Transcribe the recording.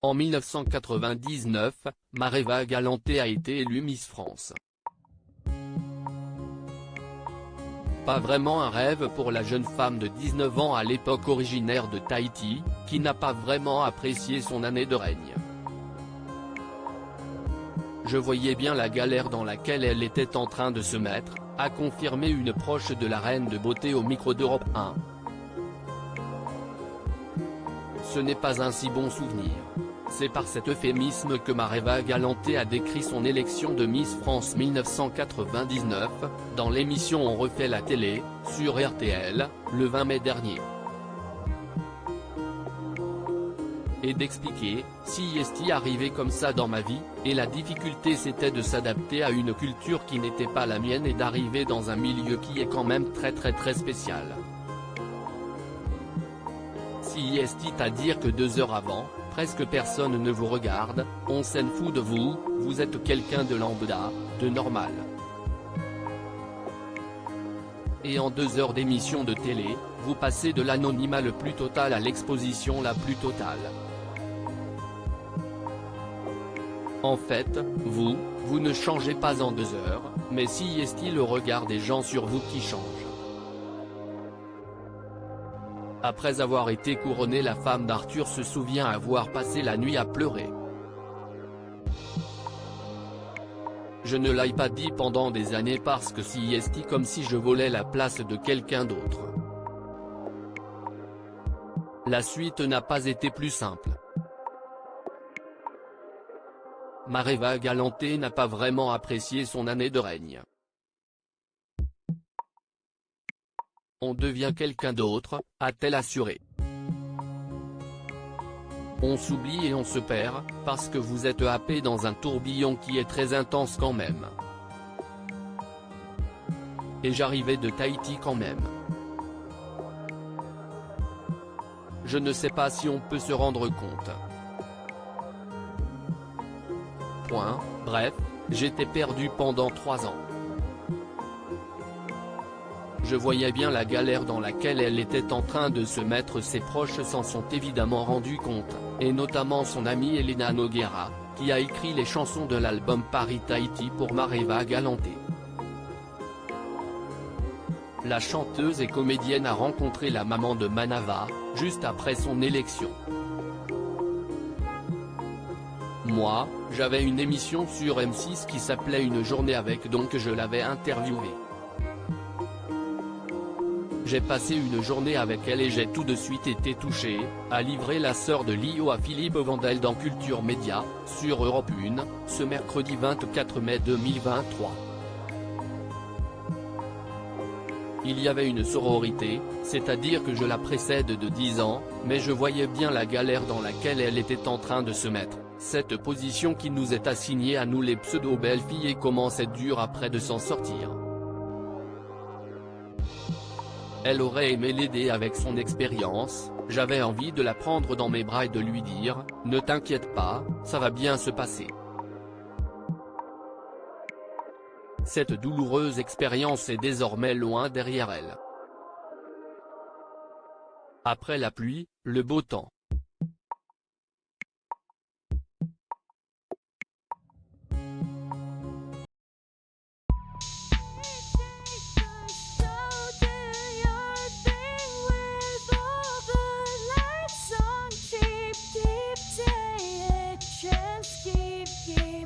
En 1999, Mareva Galanté a été élue Miss France. Pas vraiment un rêve pour la jeune femme de 19 ans à l'époque originaire de Tahiti, qui n'a pas vraiment apprécié son année de règne. Je voyais bien la galère dans laquelle elle était en train de se mettre, a confirmé une proche de la reine de beauté au micro d'Europe 1. Ce n'est pas un si bon souvenir. C'est par cet euphémisme que Mareva Galanté a décrit son élection de Miss France 1999, dans l'émission On refait la télé, sur RTL, le 20 mai dernier. Et d'expliquer, si est arrivé comme ça dans ma vie, et la difficulté c'était de s'adapter à une culture qui n'était pas la mienne et d'arriver dans un milieu qui est quand même très spécial. Si est à dire que 2 heures avant, presque personne ne vous regarde, on s'en fout de vous, vous êtes quelqu'un de lambda, de normal. Et en 2 heures d'émission de télé, vous passez de l'anonymat le plus total à l'exposition la plus totale. En fait, vous ne changez pas en 2 heures, mais si est le regard des gens sur vous qui change. Après avoir été couronnée, la femme d'Arthur se souvient avoir passé la nuit à pleurer. Je ne l'ai pas dit pendant des années parce que si est comme si je volais la place de quelqu'un d'autre. La suite n'a pas été plus simple. Mareva Galanté n'a pas vraiment apprécié son année de règne. On devient quelqu'un d'autre, a-t-elle assuré. On s'oublie et on se perd, parce que vous êtes happé dans un tourbillon qui est très intense quand même. Et j'arrivais de Tahiti quand même. Je ne sais pas si on peut se rendre compte. Bref, j'étais perdu pendant 3 ans. Je voyais bien la galère dans laquelle elle était en train de se mettre. Ses proches s'en sont évidemment rendus compte, et notamment son amie Elena Nogueira, qui a écrit les chansons de l'album Paris Tahiti pour Mareva Galanté. La chanteuse et comédienne a rencontré la maman de Manava, juste après son élection. Moi, j'avais une émission sur M6 qui s'appelait Une journée avec, donc je l'avais interviewée. J'ai passé une journée avec elle et j'ai tout de suite été touché, a livré la sœur de Lio à Philippe Vandel dans Culture Média, sur Europe 1, ce mercredi 24 mai 2023. Il y avait une sororité, c'est-à-dire que je la précède de 10 ans, mais je voyais bien la galère dans laquelle elle était en train de se mettre, cette position qui nous est assignée à nous les pseudo-belles filles, et comment c'est dur après de s'en sortir. Elle aurait aimé l'aider avec son expérience, j'avais envie de la prendre dans mes bras et de lui dire, ne t'inquiète pas, ça va bien se passer. Cette douloureuse expérience est désormais loin derrière elle. Après la pluie, le beau temps. Keep